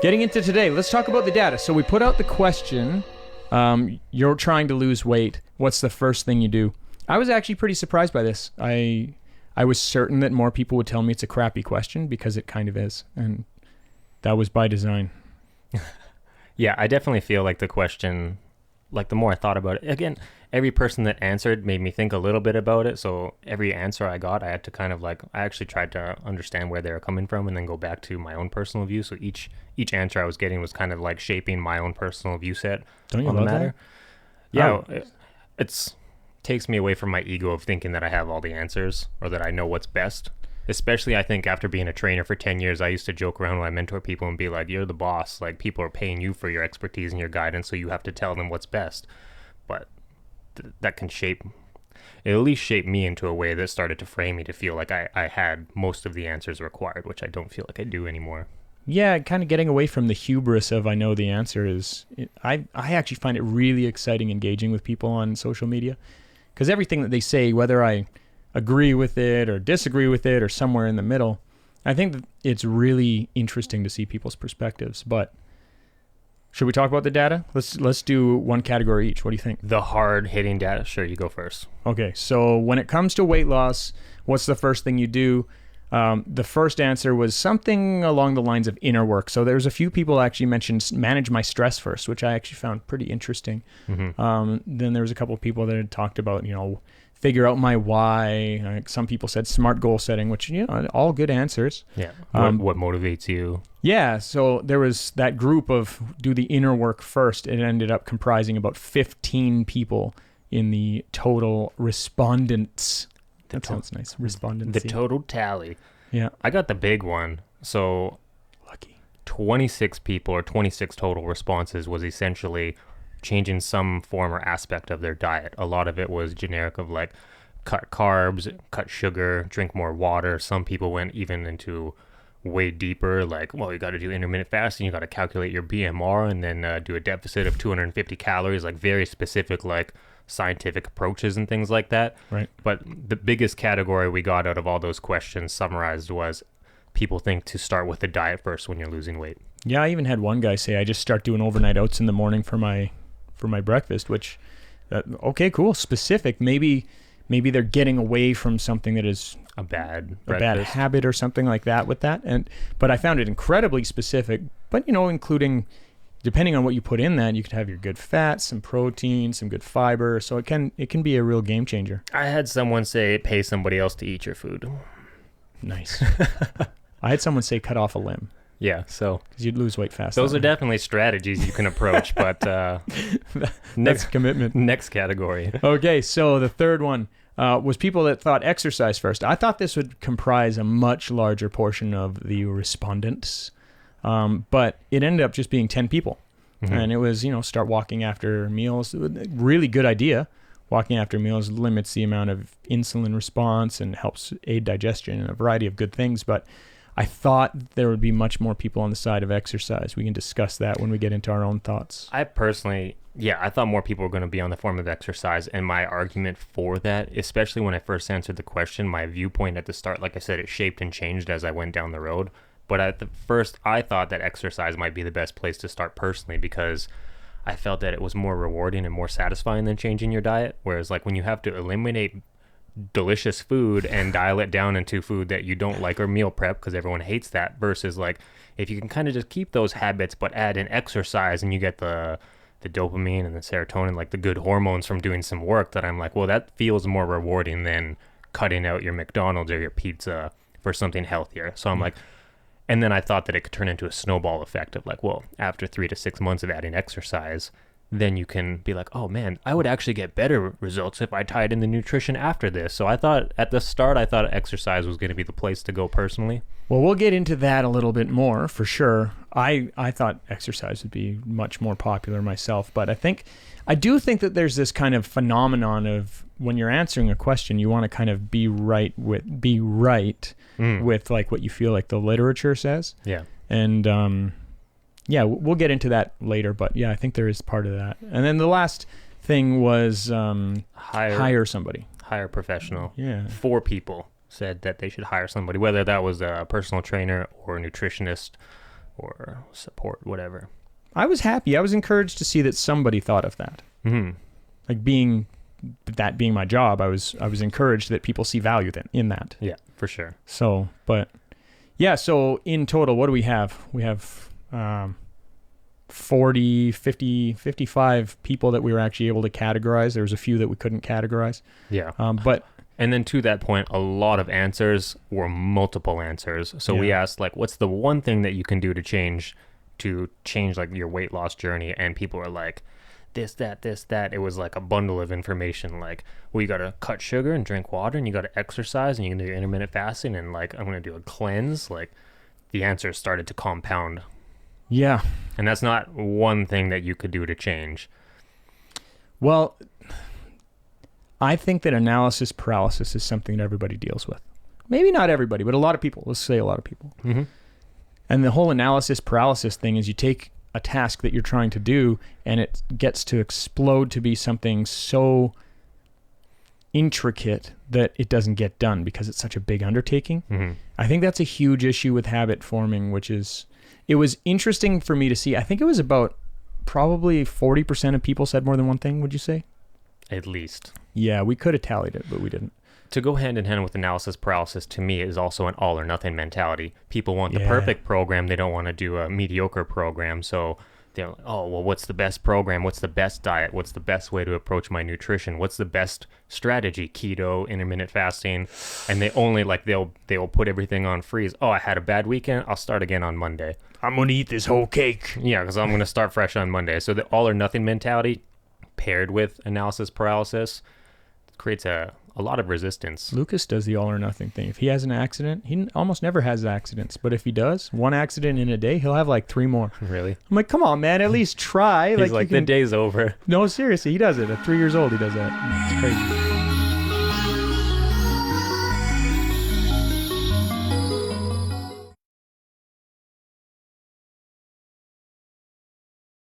Getting into today, let's talk about the data. So we put out the question, you're trying to lose weight. What's the first thing you do? I was actually pretty surprised by this. I was certain that more people would tell me it's a crappy question because it kind of is. And that was by design. Yeah, I definitely feel like the question, like the more I thought about it, again, every person that answered made me think a little bit about it. So every answer I got, I had to kind of I actually tried to understand where they were coming from and then go back to my own personal view. So each answer I was getting was kind of like shaping my own personal view set Don't you on the love matter. that? Yeah, Oh. it's takes me away from my ego of thinking that I have all the answers or that I know what's best. Especially, I think, after being a trainer for 10 years, I used to joke around when I mentor people and be like, you're the boss. Like, people are paying you for your expertise and your guidance, so you have to tell them what's best. But that can it at least shaped me into a way that started to frame me to feel like I had most of the answers required, which I don't feel like I do anymore. Yeah, kind of getting away from the hubris of I know the answer is... I actually find it really exciting engaging with people on social media because everything that they say, whether I agree with it or disagree with it or somewhere in the middle, I think that it's really interesting to see people's perspectives. But should we talk about the data? Let's do one category each. What do you think? The hard-hitting data. Sure, you go first. Okay, so when it comes to weight loss, what's the first thing you do? The first answer was something along the lines of inner work. So there's a few people actually mentioned manage my stress first, which I actually found pretty interesting. Mm-hmm. Then there was a couple of people that had talked about, figure out my why. Some people said smart goal setting, which, all good answers. Yeah. What motivates you? Yeah. So there was that group of do the inner work first. It ended up comprising about 15 people in the total respondents. That sounds nice. Respondents. The total tally. Yeah. I got the big one. So Lucky. 26 people or 26 total responses was essentially changing some form or aspect of their diet. A lot of it was generic of like cut carbs, cut sugar, drink more water. Some people went even into way deeper, like, well, you got to do intermittent fasting, you got to calculate your BMR and then do a deficit of 250 calories, like very specific, like scientific approaches and things like that. Right. But the biggest category we got out of all those questions summarized was people think to start with the diet first when you're losing weight. Yeah, I even had one guy say, I just start doing overnight oats in the morning for my breakfast, which, okay, cool, specific. Maybe they're getting away from something that is A bad habit or something like that with that. But I found it incredibly specific, but, including, depending on what you put in that, you could have your good fats, some protein, some good fiber. So it can be a real game changer. I had someone say pay somebody else to eat your food. Nice. I had someone say cut off a limb. Yeah, so because you'd lose weight fast. Those are definitely strategies you can approach, but next commitment. Next category. Okay, so the third one was people that thought exercise first. I thought this would comprise a much larger portion of the respondents, but it ended up just being 10 people. Mm-hmm. And it was, start walking after meals. Really good idea. Walking after meals limits the amount of insulin response and helps aid digestion and a variety of good things, but I thought there would be much more people on the side of exercise. We can discuss that when we get into our own thoughts. I personally, I thought more people were going to be on the form of exercise. And my argument for that, especially when I first answered the question, my viewpoint at the start, like I said, it shaped and changed as I went down the road. But at the first, I thought that exercise might be the best place to start personally because I felt that it was more rewarding and more satisfying than changing your diet. Whereas like when you have to eliminate delicious food and dial it down into food that you don't like or meal prep because everyone hates that versus like if you can kind of just keep those habits but add in exercise and you get the dopamine and the serotonin, like the good hormones from doing some work, that I'm like, well, that feels more rewarding than cutting out your McDonald's or your pizza for something healthier. So I'm like, and then I thought that it could turn into a snowball effect of like, well, after 3 to 6 months of adding exercise, then you can be like, oh man, I would actually get better results if I tied in the nutrition after this. So I thought at the start, exercise was going to be the place to go personally. Well, we'll get into that a little bit more for sure. I thought exercise would be much more popular myself, but I do think that there's this kind of phenomenon of when you're answering a question, you want to kind of be right with like what you feel like the literature says. Yeah. And, yeah, we'll get into that later, but yeah, I think there is part of that. And then the last thing was hire somebody. Hire a professional. Yeah. 4 people said that they should hire somebody, whether that was a personal trainer or a nutritionist or support, whatever. I was happy. I was encouraged to see that somebody thought of that. Mm-hmm. Like being my job, I was encouraged that people see value in that. Yeah, for sure. So, but yeah, so in total, what do we have? We have 40, 50, 55 people that we were actually able to categorize. There was a few that we couldn't categorize. Yeah. But and then to that point, a lot of answers were multiple answers. So we asked, like, what's the one thing that you can do to change like your weight loss journey? And people were like, this, that. It was like a bundle of information. Like, well, you got to cut sugar and drink water, and you got to exercise, and you can do intermittent fasting, and like, I'm going to do a cleanse. Like, the answers started to compound. Yeah. And that's not one thing that you could do to change. Well, I think that analysis paralysis is something that everybody deals with. Maybe not everybody, but a lot of people. Let's say a lot of people. Mm-hmm. And the whole analysis paralysis thing is you take a task that you're trying to do and it gets to explode to be something so intricate that it doesn't get done because it's such a big undertaking. Mm-hmm. I think that's a huge issue with habit forming, which is, it was interesting for me to see. I think it was about probably 40% of people said more than one thing, would you say? At least. Yeah, we could have tallied it, but we didn't. To go hand in hand with analysis paralysis, to me, is also an all or nothing mentality. People want the perfect program. They don't want to do a mediocre program. So they're like, oh, well, what's the best program? What's the best diet? What's the best way to approach my nutrition? What's the best strategy? Keto, intermittent fasting. And they only they'll put everything on freeze. Oh, I had a bad weekend. I'll start again on Monday. I'm going to eat this whole cake. Yeah, because I'm going to start fresh on Monday. So the all or nothing mentality paired with analysis paralysis creates a lot of resistance. Lucas does the all or nothing thing. If he has an accident, he almost never has accidents. But if he does, one accident in a day, he'll have like 3 more. Really? I'm like, come on, man, at least try. He's like the day's over. No, seriously, he does it. At 3 years old, he does that. It's crazy.